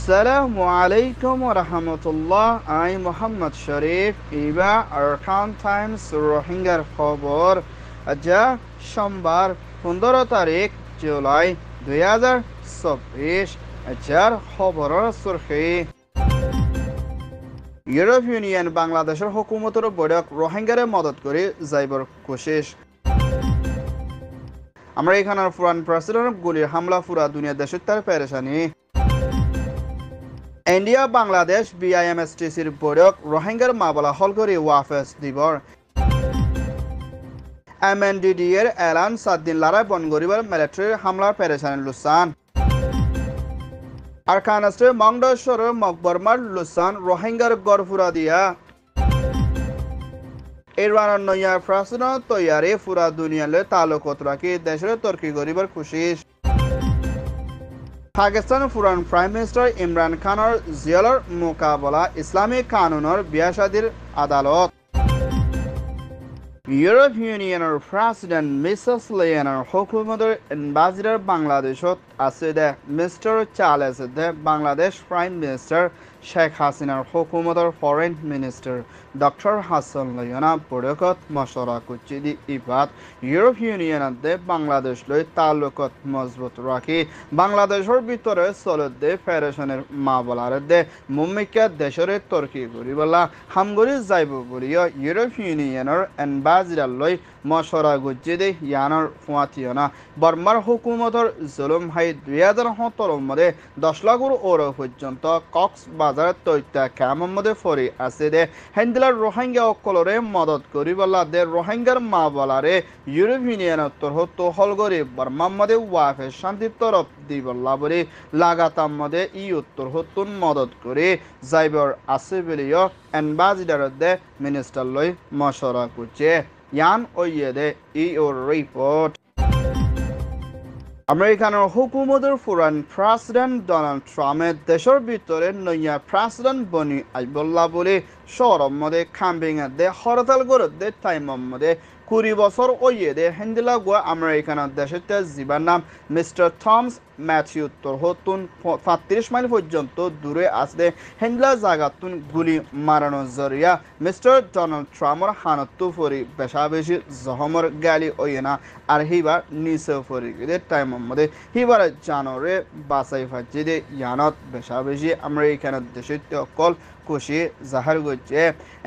Assalamu alaikum wa rahmatullah. I'm Muhammad Sharif. Iba Arkan Times রোহিঙ্গার খবর যা সোমবার 15 তারিখ জুলাই 2024 যার খবরের সুরখি ইউরোপ ইউনিয়ন বাংলাদেশের হুকুমতের বৈঠক রোহিঙ্গারে মদত করে যাইবার কোশিশ আমেরিকানের পুরান প্রেসিডেন্ট গুলির হামলা পুরা দুনিয়া দেশের তার পেরেশানি ইন্ডিয়া বাংলাদেশ বিআইএমএসটিসির বৈঠক রোহিঙ্গার মামলা হল করে ওয়াফেস দিবর এমএনডিডি এর এলান 7 দিন লড়াই বন্ধ করিবার মিলিটারির হামলার পেরেশানি লুসান আরকানস্টে মংডেশ্বর মকবরমার লুসান রোহিঙ্গার গড়ফুরা দিয়া ইরানের নয়া প্রেসিডেন্ট তৈয়ারি পুরা দুনিয়ালে তালুকত রাখি দেশের তর্কি করিবার কোশিশ পাকিস্তান পুরান প্রাইম মিনিস্টার ইমরান খানের জিয়ালর মোকাবলা ইসলামিক কানুনের বিয়াশাদির আদালত ইউরোপ ইউনিয়নের প্রেসিডেন্ট মিসেস লেয়েনের হুকুমতের এম্বাসিডর বাংলাদেশত আছে দে মিস্টার চার্লস দে বাংলাদেশ প্রাইম মিনিস্টার শেখ হাসিনার হুকুমতের ফরেন মিনিস্টার ডক্টর হাসান লয়না বৈঠকত মশরা করছে দি ইবাদ ইউরোপ ইউনিয়নের দে বাংলাদেশ লই তালুকত মজবুত রাখি বাংলাদেশের ভিতরে চলত দে ফেডারেশনের মামলার দে মুম্মিকা দেশের তর্কি করিবলা হামগরি যাইব বলিও ইউরোপ ইউনিয়নের এম্বাসিডর লই মশরা করছে দি ইয়ানোর ফুয়াতিয়না বর্মার হুকুমতের জুলুম হাই 2017 মধ্যে 10 লাখর ওর পর্যন্ত কক্সবাজার তৈতা ক্যাম্পের মধ্যে ফরি আছে দে হেন্দিলার রোহিঙ্গা অকলরে মদত করিবলা দে রোহিঙ্গার মা বলারে ইউরোপ ইউনিয়নের তরফ হল করে বর্মার মধ্যে ওয়াফে শান্তির তরফ দিবল্লা বলে লাগাতার মধ্যে ই উত্তর হতুন মদত করে যাইবর আছে বলিও এম্বাসিডার দে মিনিস্টার লই মশরা করছে ইয়ান ওইয়ে দে ই ওর রিপোর্ট আমেরিকানের হুকুমতের পুরান প্রেসিডেন্ট ডোনাল্ড ট্রাম্পের দেশের ভিতরে নয়া প্রেসিডেন্ট বনি আইবল্লা বলে শহরের মধ্যে খাম্বিং দে হরতাল করে দে টাইমের মধ্যে 20 বছর ওইয়ে দে হেন্দিলা গোয়া আমেরিকানের দেশের জীবার নাম মিস্টার থমস ম্যাথিউ উত্তর হতুন 35 মাইল পর্যন্ত দূরে আসলে হেন্দিলা জায়গাতুন গুলি মারানোর জরিয়া মিস্টার ডোনাল্ড ট্রাম্পের হানত্তু ফরি বেশা বেশি জহমর গালি ওইয়ে না আর হিবার নিচে ফরি দে টাইমের মধ্যে হিবার জানরে বাসাই ফাঁচি দে ইয়ানত বেশা বেশি আমেরিকানের দেশের অকল খুশি জাহার করছে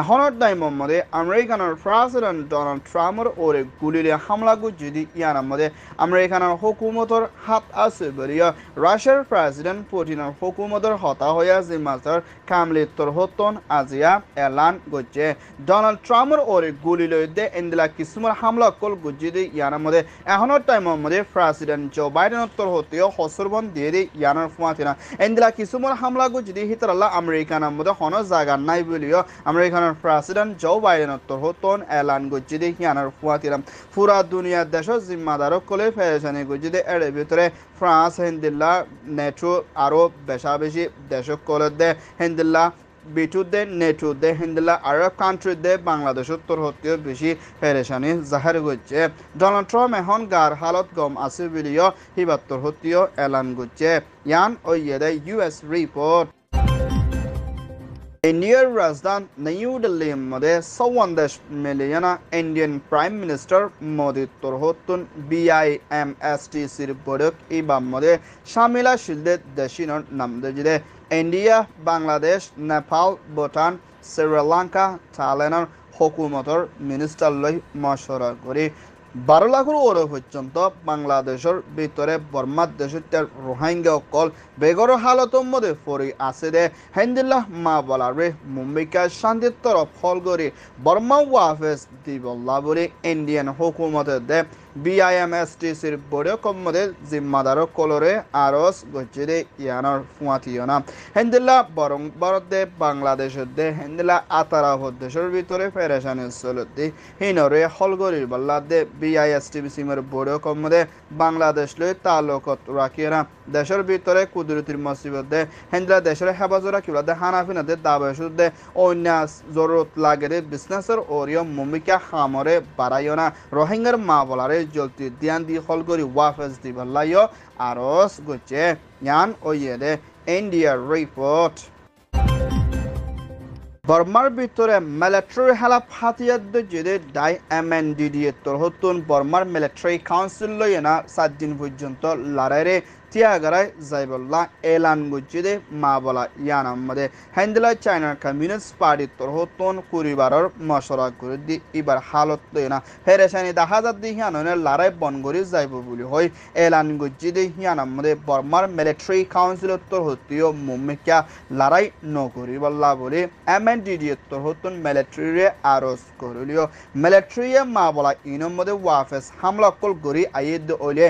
এখনের টাইমের মধ্যে আমেরিকানের প্রেসিডেন্ট ডোনাল্ড ট্রাম্পের ওরে গুলিলে হামলা করছে দি ইয়ানের মধ্যে আমেরিকানের হুকুমতের হাত আছে বলিয়া রাশিয়ার প্রেসিডেন্ট পুতিনের হুকুমতের হতা হইয়া জিম্মাদার কামলিত্তর হতন আজিয়া এলান করছে ডোনাল্ড ট্রাম্পের ওরে গুলি লই দে ইন্দিলা কিসুমার হামলা কল করছে দি ইয়ানের মধ্যে এখনের টাইমের মধ্যে প্রেসিডেন্ট জো বাইডেনের হতেও হসরবন দিয়ে দি ইয়ানের ফুয়াতিনা ইন্দিলা কিসুমার হামলা করছে দি হিতরাল্লাহ আমেরিকানের মধ্যে কোনো জায়গা নাই বলিও আমেরিকানের প্রেসিডেন্ট জো বাইডেনের হতন এলান করছে দি ইয়ানের ফুয়াতিনা পুরা দুনিয়ার দেশের জিম্মাদারক কলে ফেরেশানি করছে দি এর ভিতরে ফ্রান্স হেন্দিল্লা নেটো আরো বেশা বেশি দেশক কলে দে হেন্দিল্লা বিটু দে নেটো দে হেন্দিল্লা আরব কান্ট্রি দে বাংলাদেশ উত্তর হতেও বেশি পেরেশানি জাহার করছে ডোনাল্ড ট্রাম্প এখন গার হালত গম আছে বলিও হিবাত্তর হতেও এলান করছে ইয়ান ওইয়ে দে ইউএস রিপোর্ট ইন্ডিয়ার রাজধানী নিউ দিল্লির মধ্যে 54 million Indian prime minister Modi তরহতুন বিআইএমএসটিসির বৈঠক ইবাম মধ্যে শামিলা শিলদে দেশিনর নাম দে ইন্ডিয়া বাংলাদেশ নেপাল ভুটান শ্রীলঙ্কা থাইল্যান্ডের হুকুমতের মিনিস্টার লই মশরা করে 12 লাখর ওর পর্যন্ত বাংলাদেশের ভিতরে বর্মার দেশের রোহিঙ্গা অকল বেগর হালতর মধ্যে ফরি আছে দে হেন্দিল্লাহ মা বলারে মুম্বাইকা শান্তির তরফ ফল করে বর্মা ওয়াফেস দিবল্লা বলে ইন্ডিয়ান হুকুমতের দে বিআইএমএসটিসির বৈঠকের মধ্যে জিম্মাদার কলরে আরস গচ্ছে দে ইয়ানোর ফুয়াতিয়না হেন্দিল্লা বরং ভারতে বাংলাদেশের দে হেন্দিল্লা আতারা দেশের ভিতরে ফেরেশানি চলত দি হিনরে হলগরির বল্লা দে বিআইএসটিসির বৈঠকের মধ্যে বাংলাদেশ লই তালুকত রাখিয়ে না দেশের ভিতরে কুদরতির মুসিবত দে হেন্দিল্লা দেশের হেফাজত রাখিবলা দে হানাফিনা দে দাবেশুদ দে অন্য জরুরত লাগে দে বিজনেসের ওরিয় মুমিকা হামরে বাড়াইও না রোহিঙ্গার মা বলারে জলতি দিয়ান দি হল করি ওয়াফেস দি বল্লাইও আরস গচ্ছে ইয়ান ওইয়ে দে India report. বর্মার ভিতরে মিলিটারি হেলাপ হাতিয়ার দে ডাই MNDD তরহতুন বর্মার মিলিটারি কাউন্সিল লইনা 7 দিন পর্যন্ত লড়াইরে তিয়াগারায় যাইবল্লা এলান গুজিদে মা বলা ইয়ান আমাদে হ্যান্ডেলা চায়নার কমিউনিস্ট পার্টি তরহতুন কুরিবারর মশরা করে দি এবার হালত লইনা হেরেসানি দেখা যাত দি হিয়াননে লড়াই বনগরি যাইব বলি হয় এলান গুজিদে হিয়ান আমাদে বর্মার মিলিটারি কাউন্সিল তরহতিও মুমিকা লড়াই নকরিবল্লা বলে MNDD তরহতুন মিলিটারিরে আরজ করলিও মিলিটারিয়ে মা বলা ইনম মধ্যে ওয়াফেস হামলা কল গরি আইদ ওলে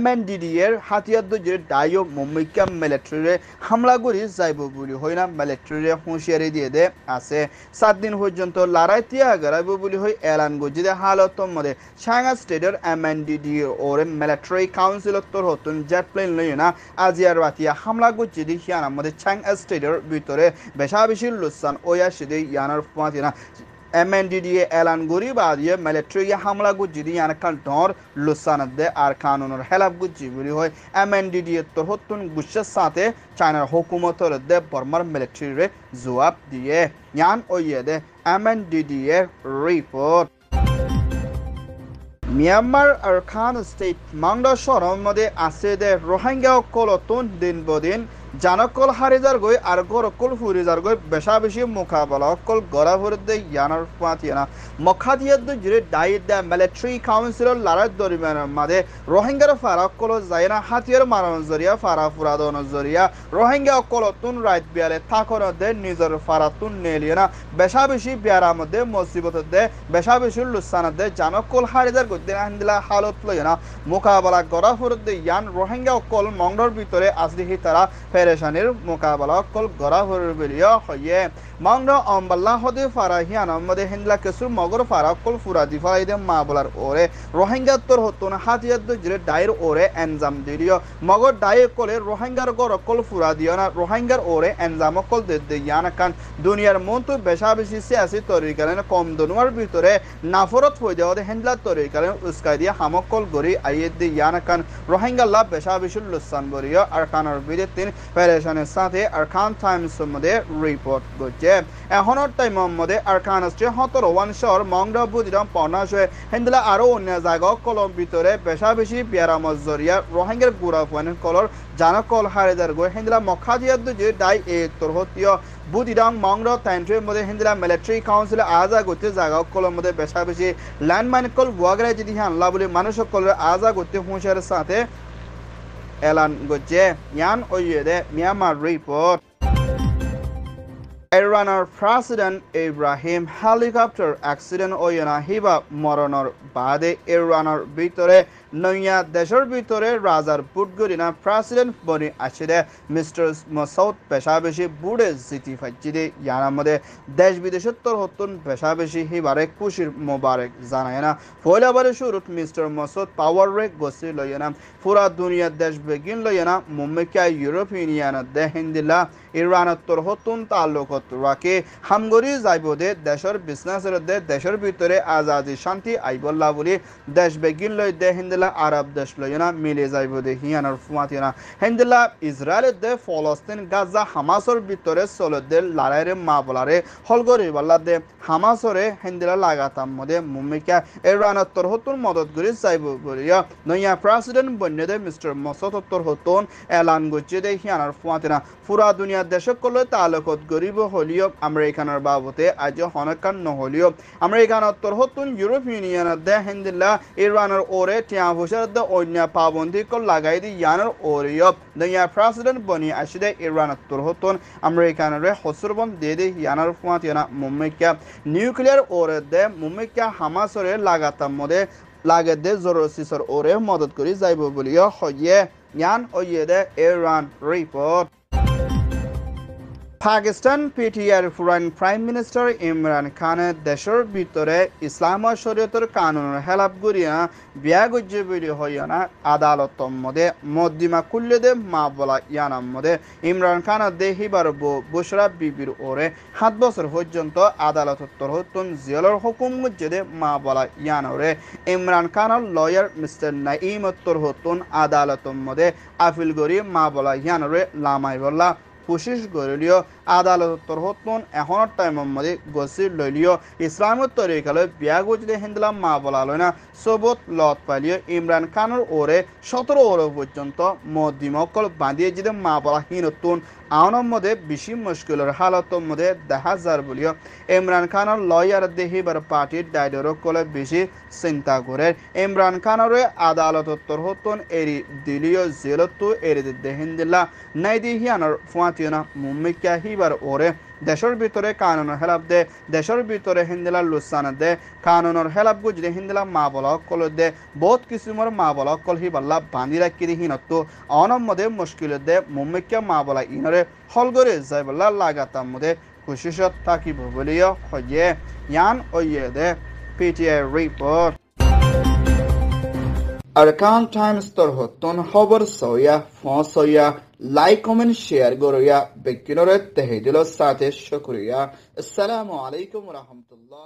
MNDD এর হাতিয়ার যে ডাইও মুম্বাইকা মিলিটারিরে হামলা করি যাইব বলি হয় না মিলিটারিরে হুঁশিয়ারি দিয়ে দে আছে 7 দিন পর্যন্ত লড়াই তিয়াগারাইব বলি হয় এলান গজিদে হালত মধ্যে সাংহা স্টেটের MNDD ওর মিলিটারি কাউন্সিল তরহতুন জেট প্লেন লই না আজিয়ার রাতিয়া হামলা গজিদি হিয়ান আমাদের সাংহা স্টেটের ভিতরে বেশা বেশি লুসান ওয়াশিদে ইয়ানার ফাতিনা MNDD এলান গরি বাদিয়ে মিলিটারি হামলা গুজিদি ইয়ানকান ডর লুসানদে আর কানুনের হেলাপ গুজি বলি হয় MNDD তরহতুন গুশের সাথে চায়নার হুকুমতের দে বর্মার মিলিটারিরে জবাব দিয়ে ইয়ান ওইয়ে MNDD এর রিপোর্ট মিয়ানমার আরকান স্টেট মাংডা শহরের মধ্যে আছে দে রোহিঙ্গা কলতুন দিন বদিন জানকল হারিজার গই আর গরকল ফুরিজার গই বেশা বেশি মোকাবেলা কল গড়া ভরদে ইয়ানার পাতিয়ানা মখাদিয়াদ জিরে ডাইদ দা মিলিটারি কাউন্সিলর লড়াই দরিমানের মাঝে রোহিঙ্গার ফারাক কল যায়না হাতিয়ার মারানোর জরিয়া ফারা ফুরাদনের জরিয়া রোহিঙ্গা কলতুন রাইত বিয়ালে থাকর দে নিজের ফারাতুন নেলিয়ানা বেশা বেশি বিয়ারা মধ্যে মুসিবত দে বেশা বেশি লুসান দে জানকল হারিজার গই দিন আন্দিলা হালত লয়না মোকাবেলা গড়া ভরদে ইয়ান রোহিঙ্গা কল মংডর ভিতরে আসলিহি তারা পেরেশানির মোকাবেলা কল গড়া ভরবেলিয়া হয়ে মাংডা অম্বাল্লা হদে ফারাহিয়ান মধ্যে হিন্দলা কেসুর মগর ফারা কল ফুরাদি ফাইদে মা বলার ওরে রোহিঙ্গা তোর হতুন হাতিয়ার জিরে ডাইর ওরে এনজাম দিলিও মগর ডাই কলে রোহিঙ্গার গর কল ফুরা দিও না রোহিঙ্গার ওরে এনজাম কল দে ইয়ানা কান দুনিয়ার মন্তু বেশা বেশি সিয়াসি তরিকালেন কম দনুয়ার ভিতরে নাফরত হয়ে যাওয়া হিন্দলা তরিকালেন উস্কাই দিয়ে হামকল গরি আইয়ে দি ইয়ানা কান রোহিঙ্গা লাভ বেশা বেশি লুসান বরিও আর কানার বিদে তিন পেরেশানের সাথে আরকান টাইমস মধ্যে রিপোর্ট করছে এখনো টাইম মধ্যে আরকান স্টে হতর ওয়ান শহর মংডা বুদিরাম পনাশ হয়ে হিন্দলা আরো অন্য জায়গা কলম ভিতরে বেশা বেশি বিয়ারা মজরিয়া রোহিঙ্গার গুড়া ফুয়ানের কলর জানকল হারেদার গো হিন্দলা মখাদিয়াদ যে ডাই এ তরহতীয় বুদিরাম মংডা তাইন্ট্রের মধ্যে হিন্দলা মিলিটারি কাউন্সিল আজা করতে জায়গা কলম মধ্যে বেশা বেশি ল্যান্ডমাইন কল ওয়াগরাই যদি হানলা বলে মানুষ কলের আজা করতে হুঁশিয়ারের সাথে এলান গজে ইয়ান ওইয়ে Myanmar report Iran's President Ibrahim helicopter accident oyena hiba moronor bade Iran's ভিতরে নয়া দেশের ভিতরে রাজার বুটগরিনা প্রেসিডেন্ট বনি আসিদে মিস্টার মাসউদ পেশাবেশি বুড়ে জিতি ফাজিদে ইয়ার মধ্যে দেশ বিদেশোত্তর হতুন পেশাবেশি হিবারে খুশির মোবারক জানায় না ফয়লাবারে শুরুত মিস্টার মাসউদ পাওয়ার রেক গসি লয়না পুরা দুনিয়া দেশ বেগিন লয়না মুম্বাইকা ইউরোপিয়ান ইউনিয়ন দে হিন্দিলা ইরানত্তর হতুন তাল্লুকত রাখে হামগরি যাইবদে দেশের বিজনেসের দে দেশের ভিতরে আজাদি শান্তি আইবল্লা বলি দেশ বেগিন লয় দে হিন্দিলা আরব দেশ লয়না মিলে যাইবদে হিয়ানার ফুমাতিনা হিন্দিলা ইসরায়েলের দে ফলস্তিন গাজা হামাসর ভিতরে চলদে লড়াইরে মা বলারে হলগরি বল্লা দে হামাসরে হিন্দিলা লাগাতাম মধ্যে মুম্বাইকা ইরানত্তর হতুন মদত করি যাইব বলিয়া নয়া প্রেসিডেন্ট বন্যদে মিস্টার মাসউদ হতুন এলান গজ্জে দে হিয়ানার ফুমাতিনা পুরা দুনিয়া দেশক কলে তালুকত গরিব হলিও আমেরিকানের বাবতে আজ হনকান নহলিও আমেরিকানত্তর হতুন ইউরোপিয়ান ইউনিয়নের দে হিন্দিলা ইরানের ওরে টিয়া ভুষার দে অন্য পাবন্দি কল লাগাই দি ইয়ানের ওরিও নয়া প্রেসিডেন্ট বনি আসিদে ইরানত্তর হতুন আমেরিকানের হসুরবন দিয়ে দি ইয়ানের ফুয়াতিয়ানা মুম্বাইকা নিউক্লিয়ার ওরে দে মুম্বাইকা হামাসরে লাগাতাম মধ্যে লাগে দে জরসিসর ওরে মদত করি যাইব বলিও হইয়ে ইয়ান ওইয়ে দে ইরান রিপোর্ট পাকিস্তান পিটিআর ফুরান প্রাইম মিনিস্টার ইমরান খানে দেশের ভিতরে ইসলাম ও শরীয়তের কানুনের হেলাপ করিয়া বিয়া গজ্জে বেরি হইয়া না আদালত মধ্যে মদ্দিমা কুল্লে দে মা বলা ইয়ানাম মধ্যে ইমরান খান দেহিবার বুসরা বিবির ওরে 7 বছর পর্যন্ত আদালত হতুন জিয়ালর হুকুম মসজিদে মা বলা ইয়ানরে ইমরান খানের লয়ার মিস্টার নাইম হতুন আদালত মধ্যে আপিল করি মা বলা ইয়ানরে লামাই বললা কোশিশ করিলিও আদালতর হতুন এখনের টাইমের মধ্যে গসির লইলিও ইসলামের তরিকালে বিয়া গুজলে হিন্দলাম মা বলা লয় না সবত লত পালিও ইমরান খানের ওরে 17 ওর পর্যন্ত মদ্দিমকল বাঁধিয়ে যদি মা বলা হিনতুন আওনের মধ্যে বেশি মুশকিলের হালতর মধ্যে দেখা যার বলিও ইমরান খানের লয়ার দেহিবার পার্টির ডাইডরক কলে বেশি চিন্তা করে ইমরান খানের আদালতর হতুন এরি দিলিও জেলতো এরি দেহিন্দিল্লা নাই দিহিয়ানোর ফুয়াতিনা মুম্মিকা হিবার ওরে দেশের ভিতরে কানুনের হেলাপ দে দেশের ভিতরে হিন্দিলা লুসান দে কানুনের হেলাপ গুজরে হিন্দিলা মা বলা কল দে বহুত কিসিমর মা বলা কল হিবাল্লা বান্ধি রাখি হিনতো অনম মধ্যে মুশকিল দে মুম্মিকা মা বলা ইনরে হল করে যাইবল্লা লাগাতার মধ্যে খুশিশত থাকিব বলিও হয়ে ইয়ান ওয়ে দে PTI report Arkan Times tor hotton খবর সয়া ফসয়া লাইক কমেন্ট শেয়ার গরয়া বেকিনরে তেহেদিল সাথে শুকরিয়া আসসালামু আলাইকুম ওয়া রাহমাতুল্লাহ।